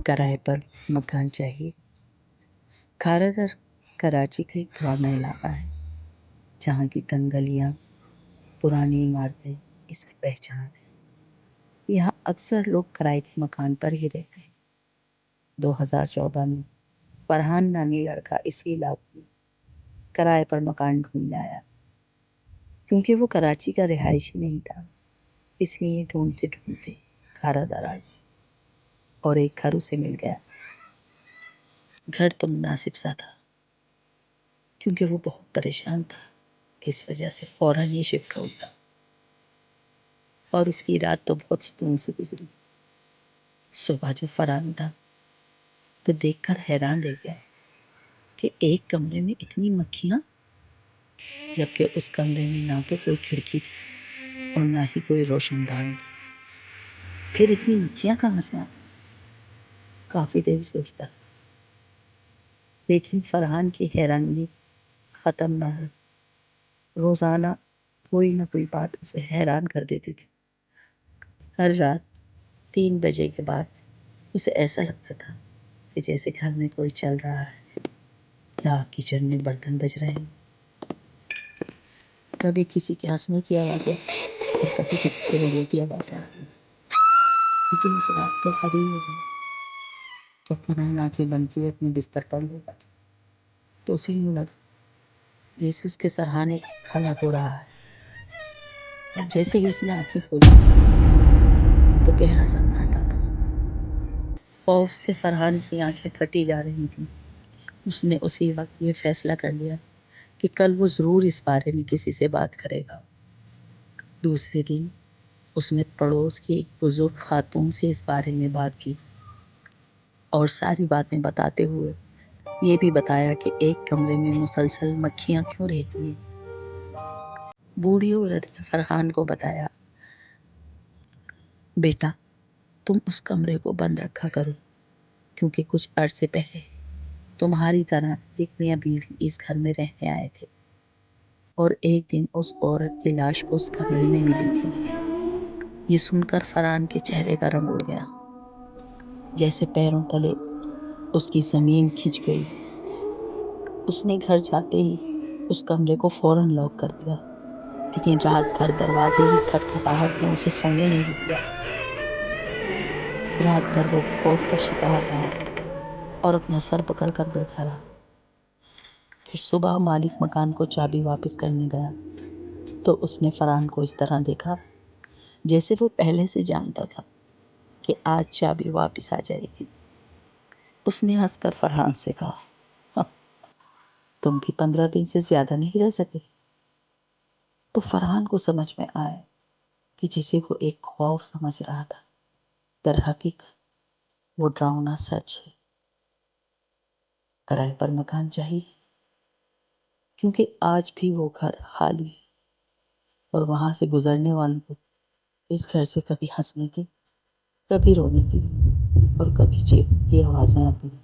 کرائے پر مکان چاہیے۔ کھارا در کراچی کا ایک پرانا علاقہ ہے جہاں کی تنگ گلیاں، پرانی عمارتیں اس کی پہچان ہے۔ یہاں اکثر لوگ کرائے کے مکان پر ہی رہتے ہیں۔ 2014 میں فرحان نامی لڑکا اسی علاقے میں کرائے پر مکان ڈھونڈنے آیا۔ کیونکہ وہ کراچی کا رہائشی نہیں تھا، اس لیے ڈھونڈتے ڈھونڈتے کھارا در آ گیا اور ایک گھر اسے مل گیا۔ گھر تو مناسب سا تھا کیونکہ وہ بہت پریشان تھا، اس وجہ سے فوراً ہی شفٹ ہو گیا اور اس کی رات تو بہت سکون سے گزری۔ صبح جب فرحان اٹھا تو دیکھ کر حیران رہ گیا کہ ایک کمرے میں اتنی مکھیاں، جبکہ اس کمرے میں نہ تو کوئی کھڑکی تھی اور نہ ہی کوئی روشن دان تھی۔ پھر اتنی مکھیاں کہاں سے آئیں؟ کافی دیر سوچتا، لیکن فرحان کی حیرانی ختم نہ ہوئی۔ روزانہ کوئی نہ کوئی بات اسے حیران کر دیتی تھی۔ ہر رات 3 بجے کے بعد اسے ایسا لگتا تھا کہ جیسے گھر میں کوئی چل رہا ہے یا کچن میں برتن بج رہے ہیں۔ کبھی کسی کے ہنسنے کی آوازیں اور کبھی کسی کے رونے کی آوازیں آتی ہیں۔ لیکن اس رات تو خری ہو گئی۔ جب فرحان آنکھیں بند کی اپنے بستر پر لوٹا تو اسے یوں لگا جیسے اس کے سرہانے کھڑا ہو رہا ہے، اور جیسے ہی اس نے آنکھیں کھولی تو گہرا سناٹا تھا۔ خوف سے فرحان کی آنکھیں پھٹی جا رہی تھیں۔ اس نے اسی وقت یہ فیصلہ کر لیا کہ کل وہ ضرور اس بارے میں کسی سے بات کرے گا۔ دوسرے دن اس نے پڑوس کی ایک بزرگ خاتون سے اس بارے میں بات کی اور ساری باتیں بتاتے ہوئے یہ بھی بتایا کہ ایک کمرے میں مسلسل مکھیاں کیوں رہتی ہیں۔ بوڑھی عورت نے فرحان کو بتایا، بیٹا تم اس کمرے کو بند رکھا کرو، کیونکہ کچھ عرصے پہلے تمہاری طرح ایک میاں بیوی اس گھر میں رہنے آئے تھے اور ایک دن اس عورت کی لاش اس کمرے میں ملی تھی۔ یہ سن کر فرحان کے چہرے کا رنگ اڑ گیا، جیسے پیروں تلے اس کی زمین کھنچ گئی۔ اس نے گھر جاتے ہی اس کمرے کو فوراً لاک کر دیا، لیکن رات بھر دروازے کی کھٹکھٹاہٹ نے اسے سونے نہیں دیا۔ رات بھر وہ خوف کا شکار رہا اور اپنا سر پکڑ کر بیٹھا رہا۔ پھر صبح مالک مکان کو چابی واپس کرنے گیا تو اس نے فرحان کو اس طرح دیکھا جیسے وہ پہلے سے جانتا تھا کہ آج چابی واپس آ جائے گی۔ اس نے ہنس کر فرحان سے کہا، تم بھی 15 دن سے زیادہ نہیں رہ سکے؟ تو فرحان کو سمجھ میں آیا کہ جسے وہ ایک خوف سمجھ رہا تھا، در حقیقت وہ ڈراؤنا سچ ہے۔ کرائے پر مکان چاہیے کیونکہ آج بھی وہ گھر خالی ہے اور وہاں سے گزرنے والوں کو اس گھر سے کبھی ہنسنے کی، کبھی رونے کی اور کبھی چیخنے کی آوازیں آتی ہیں۔